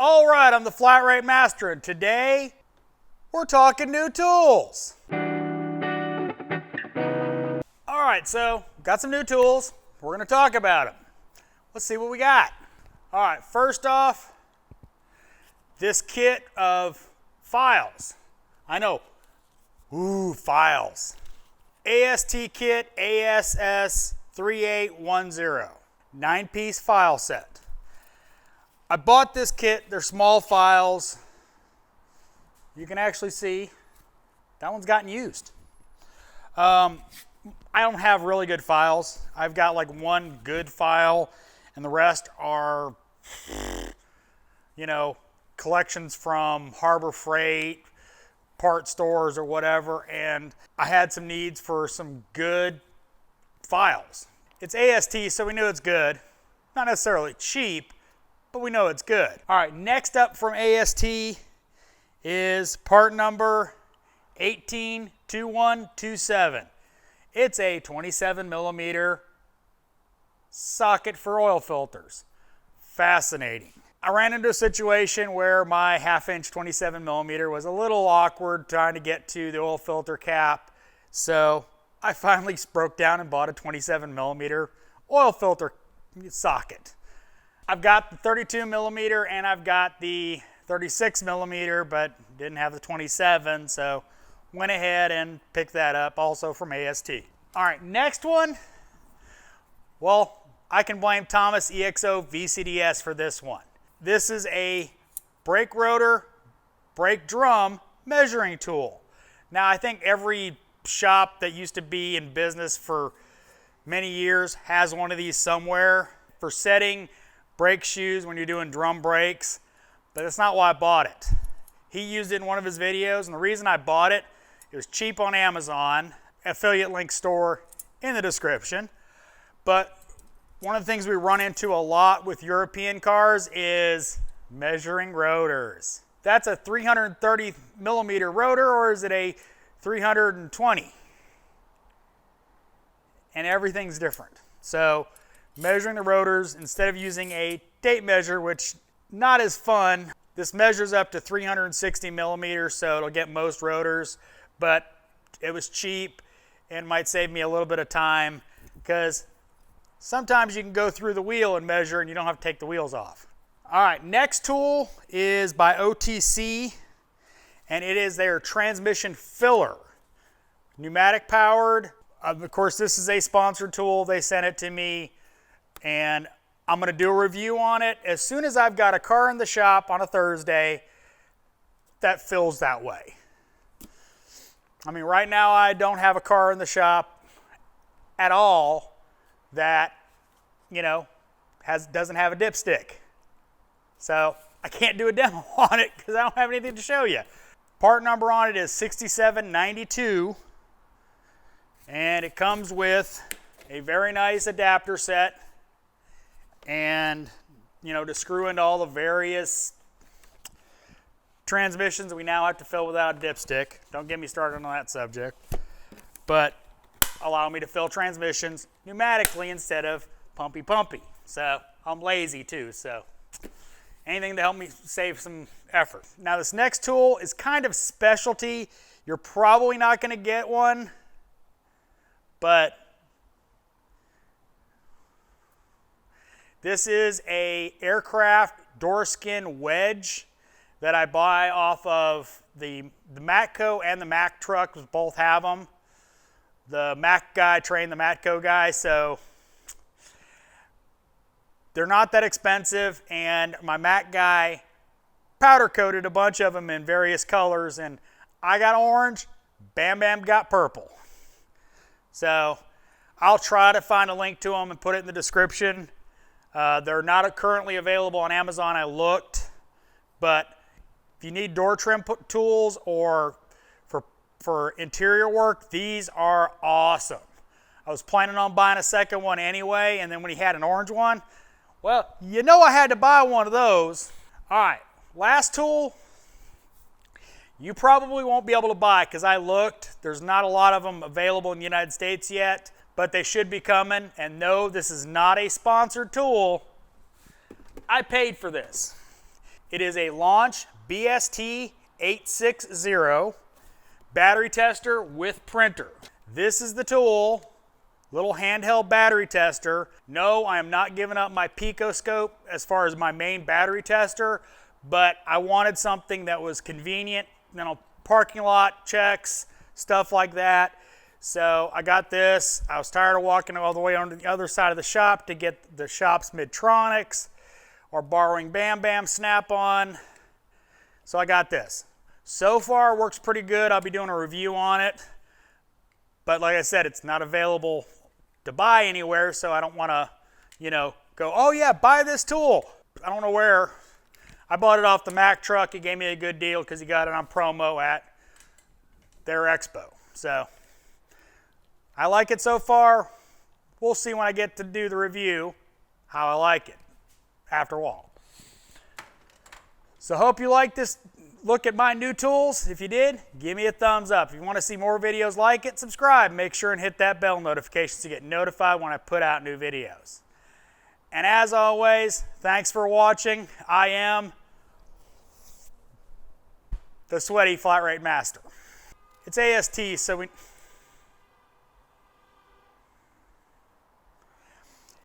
All right, I'm the Flat Rate Master, and today we're talking new tools. All right, so got some new tools. We're going to talk about them. Let's see what we got. All right, first off, this kit of files. I know, ooh, files. AST kit ASS 3810, 9-piece file set. I bought this kit. They're small files. You can actually see that one's gotten used. I don't have really good files. I've got like one good file, and the rest are, collections from Harbor Freight, part stores, or whatever. And I had some needs for some good files. It's AST, so we knew it's good. Not necessarily cheap, but we know it's good. All right, next up from AST is part number 182127. It's a 27 millimeter socket for oil filters. Fascinating. I ran into a situation where my 1/2 inch 27 millimeter was a little awkward trying to get to the oil filter cap. So I finally broke down and bought a 27 millimeter oil filter socket. I've got the 32 millimeter and I've got the 36 millimeter, but didn't have the 27, so went ahead and picked that up, also from AST. All right, next one. Well, I can blame Thomas EXO VCDS for this one. This is a brake rotor, brake drum measuring tool. Now, I think every shop that used to be in business for many years has one of these somewhere for setting brake shoes when you're doing drum brakes, but that's not why I bought it. He used it in one of his videos, and the reason I bought it, it was cheap on Amazon, affiliate link store in the description. But one of the things we run into a lot with European cars is measuring rotors. That's a 330 millimeter rotor, or is it a 320? And everything's different. So measuring the rotors, instead of using a tape measure, which not as fun, this measures up to 360 millimeters, so it'll get most rotors, but it was cheap and might save me a little bit of time, because sometimes you can go through the wheel and measure and you don't have to take the wheels off. All right, next tool is by OTC, and it is their transmission filler. Pneumatic powered. Of course, this is a sponsored tool. They sent it to me, and I'm going to do a review on it as soon as I've got a car in the shop on a Thursday that fills that way. I mean, right now I don't have a car in the shop at all that, doesn't have a dipstick. So I can't do a demo on it because I don't have anything to show you. Part number on it is 6792, and it comes with a very nice adapter set, and to screw into all the various transmissions we now have to fill without a dipstick. Don't get me started on that subject. But allow me to fill transmissions pneumatically instead of pumpy. So I'm lazy too, so anything to help me save some effort. Now this next tool is kind of specialty. You're probably not going to get one, but this is a aircraft door skin wedge that I buy off of the Matco and the Mack truck. Both have them. The Mack guy trained the Matco guy, so they're not that expensive. And my Mack guy powder coated a bunch of them in various colors, and I got orange, Bam Bam got purple. So I'll try to find a link to them and put it in the description. They're not currently available on Amazon. I looked, but if you need door trim tools or for interior work, these are awesome. I was planning on buying a second one anyway, and then when he had an orange one, well, I had to buy one of those. All right, last tool, you probably won't be able to buy because I looked. There's not a lot of them available in the United States yet, but they should be coming. And no, this is not a sponsored tool. I paid for this. It is a Launch BST 860 battery tester with printer. This is the tool, little handheld battery tester. No, I am not giving up my picoscope as far as my main battery tester, but I wanted something that was convenient, you know, parking lot checks, stuff like that. So I got this. I was tired of walking all the way on the other side of the shop to get the shop's Midtronics or borrowing Bam Bam Snap-on. So I got this. So far, it works pretty good. I'll be doing a review on it. But like I said, it's not available to buy anywhere, so I don't want to, you know, go, oh yeah, buy this tool. I don't know where. I bought it off the Mack truck. He gave me a good deal because he got it on promo at their expo. So I like it so far. We'll see when I get to do the review how I like it after all. So hope you like this look at my new tools. If you did, give me a thumbs up. If you want to see more videos like it, subscribe. Make sure and hit that bell notification to get notified when I put out new videos. And as always, thanks for watching. I am the Sweaty Flat Rate Master. It's AST, so we